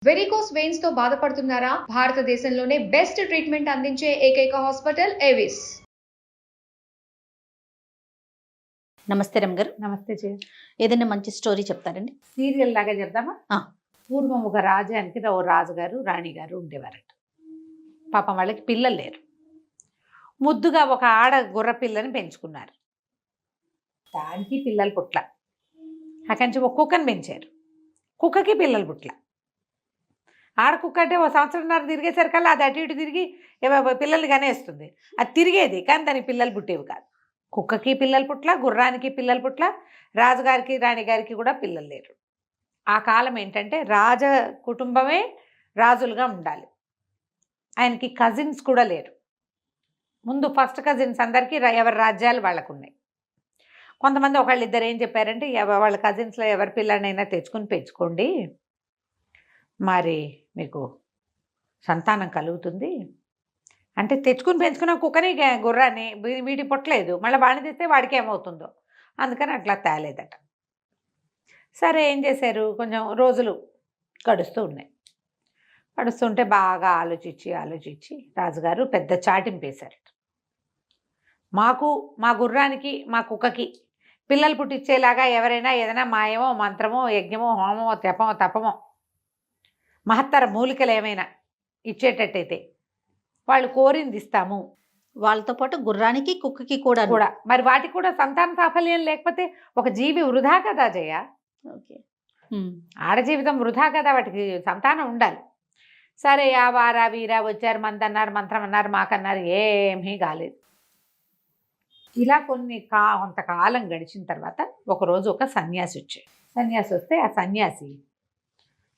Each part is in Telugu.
వెరికోస్ వెయిన్స్ తో బాధపడుతున్నారా? భారతదేశంలోనే బెస్ట్ ట్రీట్మెంట్ అందించే ఏకైక హాస్పిటల్ ఏవిస్. నమస్తే రమ్ గారు. నమస్తే చే. ఏదైనా మంచి స్టోరీ చెప్తారండి? సీరియల్ లాగా చెప్దామా? ఆ. పూర్వం ఒక రాజ్యానికి ఓ రాజుగారు రాణిగారు ఉండేవారట. పాపం వాళ్ళకి పిల్లలు లేరు. ముద్దుగా ఒక ఆడ గుర్ర పిల్లని పెంచుకున్నారు. దానికి పిల్లలు పుట్ల. అక్కడి నుంచి ఒక కుక్కని పెంచారు. కుక్కకి పిల్లలు పుట్ల. ఆడ కుక్క అంటే ఓ సంవత్సరంన్నర తిరిగేసరికల్లా అది అటు ఇటు తిరిగి పిల్లల్ని కనేస్తుంది. అది తిరిగేది కానీ దానికి పిల్లలు పుట్టేవి కాదు. కుక్కకి పిల్లలు పుట్ల, గుర్రానికి పిల్లలు పుట్ల, రాజుగారికి రాణిగారికి కూడా పిల్లలు లేరు. ఆ కాలం ఏంటంటే రాజ కుటుంబమే రాజులుగా ఉండాలి. ఆయనకి కజిన్స్ కూడా లేరు. ముందు ఫస్ట్ కజిన్స్ అందరికీ ఎవరి రాజ్యాలు వాళ్ళకు ఉన్నాయి. కొంతమంది ఒకళ్ళిద్దరు ఏం చెప్పారంటే వాళ్ళ కజిన్స్లో ఎవరి పిల్లనైనా తెచ్చుకుని పెంచుకోండి, మరి మీకు సంతానం కలుగుతుంది అంటే. తెచ్చుకుని పెంచుకున్న కుక్కని గుర్రాన్ని వీడి పుట్టలేదు, మళ్ళీ వాడిని తెస్తే వాడికి ఏమవుతుందో అందుకని అట్లా తేలేదట. సరే ఏం చేశారు, కొంచెం రోజులు గడుస్తూ ఉన్నాయి. గడుస్తుంటే బాగా ఆలోచించి రాజుగారు పెద్ద చాటింపేశారట. మా గుర్రానికి మా కుక్కకి పిల్లలు పుట్టించేలాగా ఎవరైనా ఏదైనా మాయమో మంత్రమో యజ్ఞమో హోమమో తపమో మహత్తర మూలికలు ఏమైనా ఇచ్చేటట్టయితే వాళ్ళు కోరింది ఇస్తాము. వాళ్ళతో పాటు గుర్రానికి కుక్కకి కూడా మరి వాటికి కూడా సంతాన సాఫల్యం లేకపోతే ఒక జీవి వృధా కదా జయ. ఓకే. ఆడ జీవితం వృధా కదా, వాటికి సంతానం ఉండాలి. సరే ఆ వారా వీరా వచ్చారు, మందన్నారు, మంత్రం అన్నారు, మాకన్నారు, ఏమీ కాలేదు. ఇలా కొంతకాలం గడిచిన తర్వాత ఒకరోజు ఒక సన్యాసి వచ్చాడు. సన్యాసి వస్తే ఆ సన్యాసి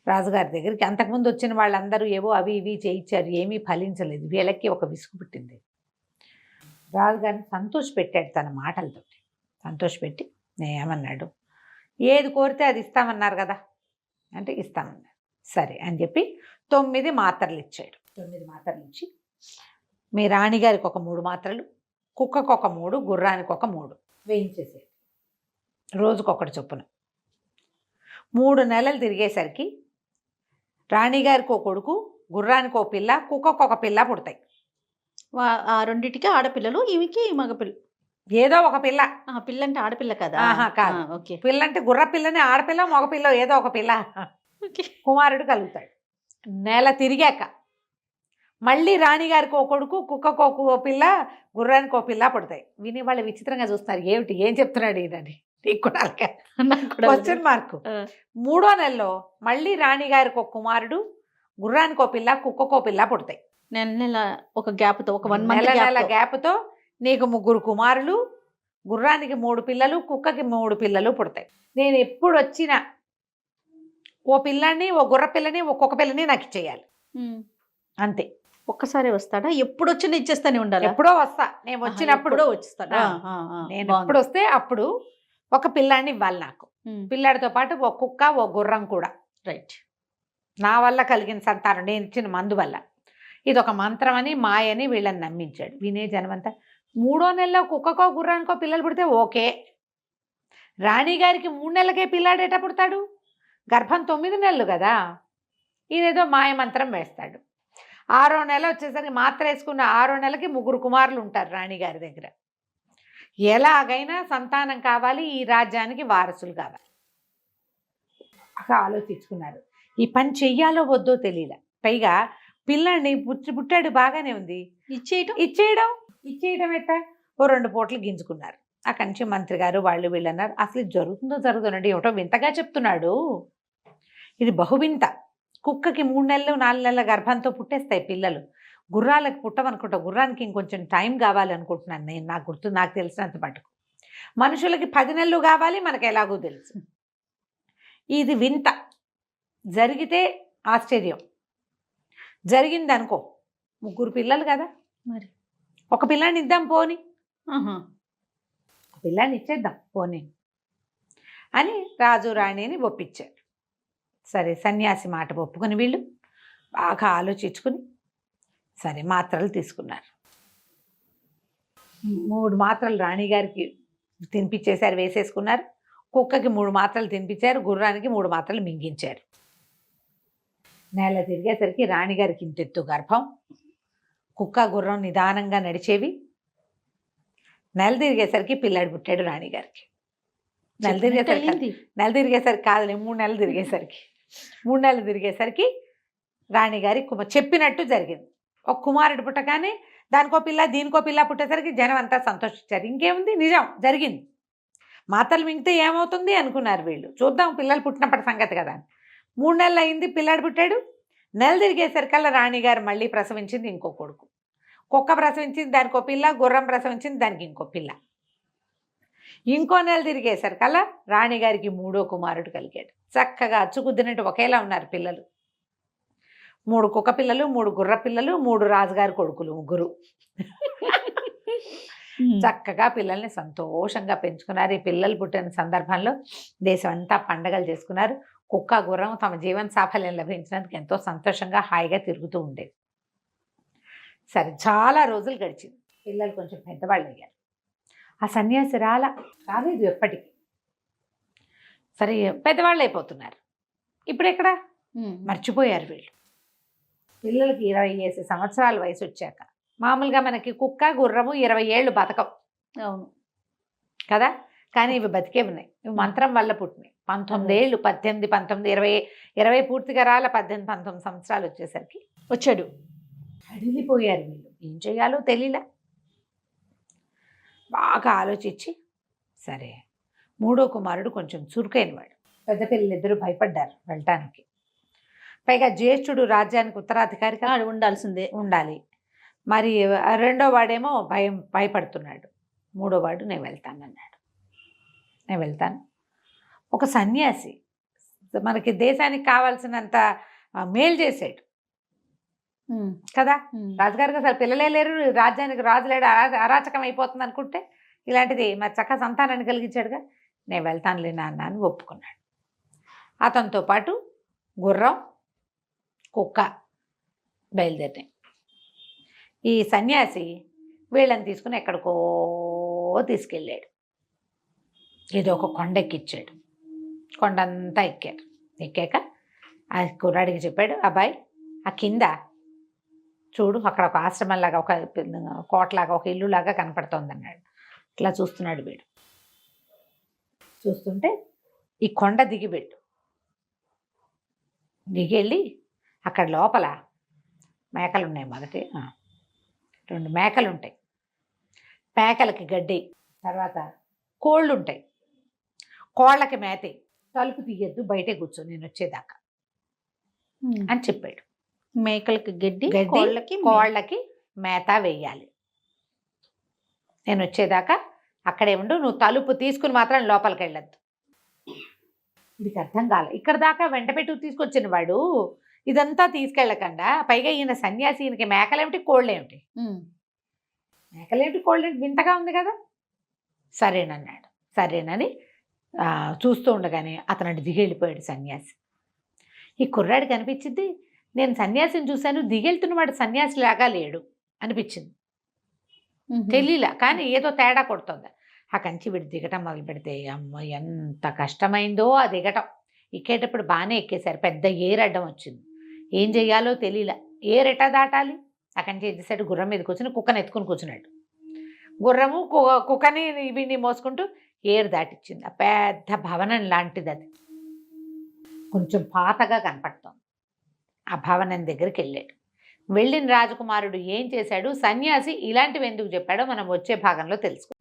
రాజుగారి దగ్గరికి, అంతకుముందు వచ్చిన వాళ్ళందరూ ఏవో అవి ఇవి చేయించారు, ఏమీ ఫలించలేదు. వీళ్ళకి ఒక విసుగు పుట్టింది. రాజుగారిని సంతోషపెట్టాడు తన మాటలతో. సంతోషపెట్టి ఏమన్నాడు, ఏది కోరితే అది ఇస్తామన్నారు కదా అంటే ఇస్తామన్నారు. సరే అని చెప్పి 9 మాత్రలు ఇచ్చాడు. 9 మాత్రలు ఇచ్చి మీ రాణిగారికి ఒక 3 మాత్రలు, కుక్కకు ఒక 3, గుర్రానికి ఒక 3 వేయించేసేది, రోజుకొకటి చొప్పున. 3 నెలలు తిరిగేసరికి రాణిగారికి ఒక కొడుకు, గుర్రానికి ఒక పిల్ల, కుక్కకు ఒక పిల్ల పుడతాయి. ఆ రెండింటికి ఆడపిల్లలు, ఈమెకి మగపిల్ల. ఏదో ఒక పిల్ల. పిల్ల అంటే ఆడపిల్ల కదా? కాదు. ఓకే. పిల్ల అంటే గుర్ర పిల్లని, ఆడపిల్ల మగపిల్ల ఏదో ఒక పిల్ల కుమారుడు కలుగుతాడు. నెల తిరిగాక మళ్ళీ రాణిగారికి ఒక కొడుకు, కుక్కకు ఒక పిల్ల, గుర్రానికి ఒక పిల్ల పుడతాయి. విని వాళ్ళు విచిత్రంగా చూస్తారు, ఏమిటి ఏం చెప్తున్నాడు ఈయనని. Question mark. 3వ నెలలో మళ్ళీ రాణిగారికి ఒక కుమారుడు, గుర్రానికి ఒక పిల్ల, కుక్కకు ఒక పిల్ల పుడతాయి. నెల ఒక గ్యాప్తో, ఒక 1 మంత్ నెల గ్యాప్తో నీకు 3 కుమారులు, గుర్రానికి 3 పిల్లలు, కుక్కకి 3 పిల్లలు పుడతాయి. నేను ఎప్పుడు వచ్చినా ఓ పిల్లని, ఓ గుర్ర పిల్లని, ఒక్కొక్క పిల్లని నాకు ఇచ్చేయాలి అంతే. ఒక్కసారి వస్తాడా? ఎప్పుడు వచ్చినా ఇచ్చేస్తానే ఉండాలి? ఎప్పుడో వస్తా, నేను వచ్చినప్పుడు వచ్చేస్తాడా? నేను ఎప్పుడు వస్తే అప్పుడు ఒక పిల్లాన్ని ఇవ్వాలి నాకు. పిల్లాడితో పాటు ఒక కుక్క, ఓ గుర్రం కూడా. రైట్. నా వల్ల కలిగిన సంతానం, నేను ఇచ్చిన మందు వల్ల. ఇది ఒక మంత్రం అని, మాయని వీళ్ళని నమ్మించాడు. వినే జనమంతా 3వ నెలలో కుక్కకో గుర్రానికో పిల్లలు పుడితే ఓకే. రాణిగారికి 3 నెలలకే పిల్లాడేట పుడతాడు, గర్భం 9 నెలలు కదా. ఇదేదో మాయమంత్రం వేస్తాడు. 6వ నెల వచ్చేసరికి మాత్ర వేసుకున్న 6వ నెలకి 3 కుమారులు ఉంటారు రాణిగారి దగ్గర. ఎలాగైనా సంతానం కావాలి, ఈ రాజ్యానికి వారసులు కావాలి. అలా ఆలోచించుకున్నారు. ఈ పని చెయ్యాలో వద్దో తెలియలే. పైగా పిల్లాడిని పుట్టాడు, బాగానే ఉంది, ఇచ్చేయడం ఎట్టా? ఓ 2 పూటలు గింజుకున్నారు. అక్కడి నుంచి మంత్రి గారు వాళ్ళు వీళ్ళు అన్నారు, అసలు జరుగుతుందండి, ఏమిటో వింతగా చెప్తున్నాడు, ఇది బహువింత. కుక్కకి 3 నెలలు 4 నెలల గర్భంతో పుట్టేస్తాయి పిల్లలు, గుర్రాలకు పుట్టమనుకుంటా. గుర్రానికి ఇంకొంచెం టైం కావాలి అనుకుంటున్నాను నేను, నాకు తెలిసినంత మటుకు. మనుషులకి 10 నెలలు కావాలి, మనకు ఎలాగో తెలుసు. ఇది వింత. జరిగితే ఆశ్చర్యం, జరిగింది అనుకో 3 పిల్లలు కదా, మరి ఒక పిల్లాన్ని ఇద్దాం పోని, పిల్లాన్ని ఇచ్చేద్దాం పోనీ అని రాజు రాణిని ఒప్పించారు. సరే సన్యాసి మాట ఒప్పుకొని వీళ్ళు బాగా ఆలోచించుకుని సరే మాత్రలు తీసుకున్నారు. 3 మాత్రలు రాణిగారికి తినిపించేశారు, వేసేసుకున్నారు. కుక్కకి 3 మాత్రలు తినిపించారు, గుర్రానికి 3 మాత్రలు మింగించారు. నెల తిరిగేసరికి రాణిగారికి ఇంతెత్తు గర్భం, కుక్క గుర్రం నిదానంగా నడిచేవి. నెల తిరిగేసరికి పిల్లాడు పుట్టాడు రాణిగారికి. నెల తిరిగేసరికి కాదులే, 3 నెలలు తిరిగేసరికి 3 నెలలు తిరిగేసరికి రాణిగారి చెప్పినట్టు జరిగింది. ఒక కుమారుడు పుట్టగానే దానికో పిల్ల దీనికో పిల్ల పుట్టేసరికి జనం అంతా సంతోషించారు. ఇంకేముంది, నిజం జరిగింది. మాతలు మింగితే ఏమవుతుంది అనుకున్నారు వీళ్ళు. చూద్దాం పిల్లలు పుట్టినప్పటి సంగతి కదా. 3 నెలలు అయింది, పిల్లాడు పుట్టాడు. నెల తిరిగేసరికల్లా రాణిగారు మళ్ళీ ప్రసవించింది ఇంకో కొడుకు. కుక్క ప్రసవించింది, దానికో పిల్ల. గుర్రం ప్రసవించింది, దానికి ఇంకో పిల్ల. ఇంకో నెల తిరిగేసరికల్లా రాణిగారికి 3వ కుమారుడు కలిగాడు. చక్కగా అచ్చుకుద్దినట్టు ఒకేలా ఉన్నారు పిల్లలు. 3 కుక్క పిల్లలు, 3 గుర్ర పిల్లలు, 3 రాజుగారి కొడుకులు, ముగ్గురు. చక్కగా పిల్లల్ని సంతోషంగా పెంచుకున్నారు. ఈ పిల్లలు పుట్టిన సందర్భంలో దేశం అంతా పండగలు చేసుకున్నారు. కుక్క గుర్రం తమ జీవన సాఫల్యం లభించినందుకు ఎంతో సంతోషంగా హాయిగా తిరుగుతూ ఉండేది. సరే, చాలా రోజులు గడిచింది. పిల్లలు కొంచెం పెద్దవాళ్ళు అయ్యారు. ఆ సన్యాసి రాలేదు ఎప్పటికీ. సరే, పెద్దవాళ్ళు అయిపోతున్నారు. ఇప్పుడు ఎక్కడ మర్చిపోయారు వీళ్ళు. పిల్లలకి 20 సంవత్సరాల వయసు వచ్చాక, మామూలుగా మనకి కుక్క గుర్రము 20 ఏళ్ళు బతకం. అవును కదా, కానీ ఇవి బతికే ఉన్నాయి. ఇవి మంత్రం వల్ల పుట్టినాయి. 19 ఏళ్ళు, 18, 19, 20 పూర్తిగా 18, 19 సంవత్సరాలు వచ్చేసరికి వచ్చాడు. అడిగిపోయారు వీళ్ళు. ఏం చేయాలో తెలియలే. బాగా ఆలోచించి, సరే 3వ కుమారుడు కొంచెం చురుకైన వాడు. పెద్ద పిల్లలిద్దరూ భయపడ్డారు వెళ్ళటానికి. పైగా జ్యేష్ఠుడు రాజ్యానికి ఉత్తరాధికారి ఉండాల్సిందే, ఉండాలి. మరి 2వ వాడేమో భయపడుతున్నాడు. 3వ వాడు నేను వెళ్తానన్నాడు. నేను వెళ్తాను. ఒక సన్యాసి మనకి దేశానికి కావాల్సినంత మేలు చేసాడు కదా. రాజుగారికి అసలు పిల్లలే లేరు, రాజ్యానికి రాజు లేడు, అరాచకం అయిపోతుంది అనుకుంటే ఇలాంటిది మరి చక్కగా సంతానాన్ని కలిగించాడుగా. నేను వెళ్తానులే నాన్న అని ఒప్పుకున్నాడు. అతనితో పాటు గుర్రం, కుక్క బయలుదేరినాయి. ఈ సన్యాసి వీళ్ళని తీసుకుని ఎక్కడికో తీసుకెళ్ళాడు. ఏదో ఒక కొండ ఎక్కిచ్చాడు. కొండంతా ఎక్కారు. ఎక్కాక ఆ కుర్రాడికి చెప్పాడు, అబ్బాయి ఆ కింద చూడు, అక్కడ ఒక ఆశ్రమంలాగా, ఒక కోటలాగా, ఒక ఇల్లులాగా కనపడుతోంది అన్నాడు. ఇట్లా చూస్తున్నాడు వీడు. చూస్తుంటే ఈ కొండ దిగిపెట్టు. దిగెళ్ళి అక్కడ లోపల మేకలు ఉన్నాయి. మొదటి 2 మేకలు ఉంటాయి. మేకలకి గడ్డి, తర్వాత కోళ్ళు ఉంటాయి. కోళ్ళకి మేతే. తలుపు తీయద్దు, బయటే కూర్చో నేను వచ్చేదాకా అని చెప్పాడు. మేకలకి గడ్డి, కోళ్ళకి మేత వేయాలి. నేను వచ్చేదాకా అక్కడే ఉండు, నువ్వు తలుపు తీసుకుని మాత్రం లోపలికి వెళ్ళద్దు. వీడికి అర్థం కాలే. ఇక్కడ దాకా వెంట పెట్టుకు తీసుకొచ్చిన వాడు ఇదంతా తీసుకెళ్ళకుండా, పైగా ఈయన సన్యాసి, ఈయనకి మేకలేమిటి కోళ్ళేమిటి, మేకలేమిటి కోళ్ళేమిటి, వింతగా ఉంది కదా. సరేనన్నాడు. సరేనని చూస్తూ ఉండగానే అతను దిగెళ్ళిపోయాడు సన్యాసి. ఈ కుర్రాడికి అనిపించింది, నేను సన్యాసిని చూశాను, దిగెళ్తున్నవాడు సన్యాసి లాగా లేడు అనిపించింది. తెలియలా, కానీ ఏదో తేడా కొడుతుంది. ఆ కంచి వీడు దిగటం మొదలు పెడితే అమ్మ ఎంత కష్టమైందో ఆ దిగటం. ఎక్కేటప్పుడు బాగానే ఎక్కేశారు. పెద్ద ఏరడ్డం వచ్చింది. ఏం చెయ్యాలో తెలియలా. ఏరెటా దాటాలి. ఆ కంచి ఏం చేశాడు, గుర్రం మీద కూర్చుని కుక్కని ఎత్తుకుని కూర్చున్నాడు. గుర్రము కుక్కని వీడిని మోసుకుంటూ ఏరు దాటిచ్చింది. ఆ పెద్ద భవనం లాంటిది అది, కొంచెం పాతగా కనపడుతోంది. ఆ భవనం దగ్గరికి వెళ్ళాడు. వెళ్ళిన రాజకుమారుడు ఏం చేశాడు, సన్యాసి ఇలాంటివి ఎందుకు చెప్పాడో మనం వచ్చే భాగంలో తెలుసుకో.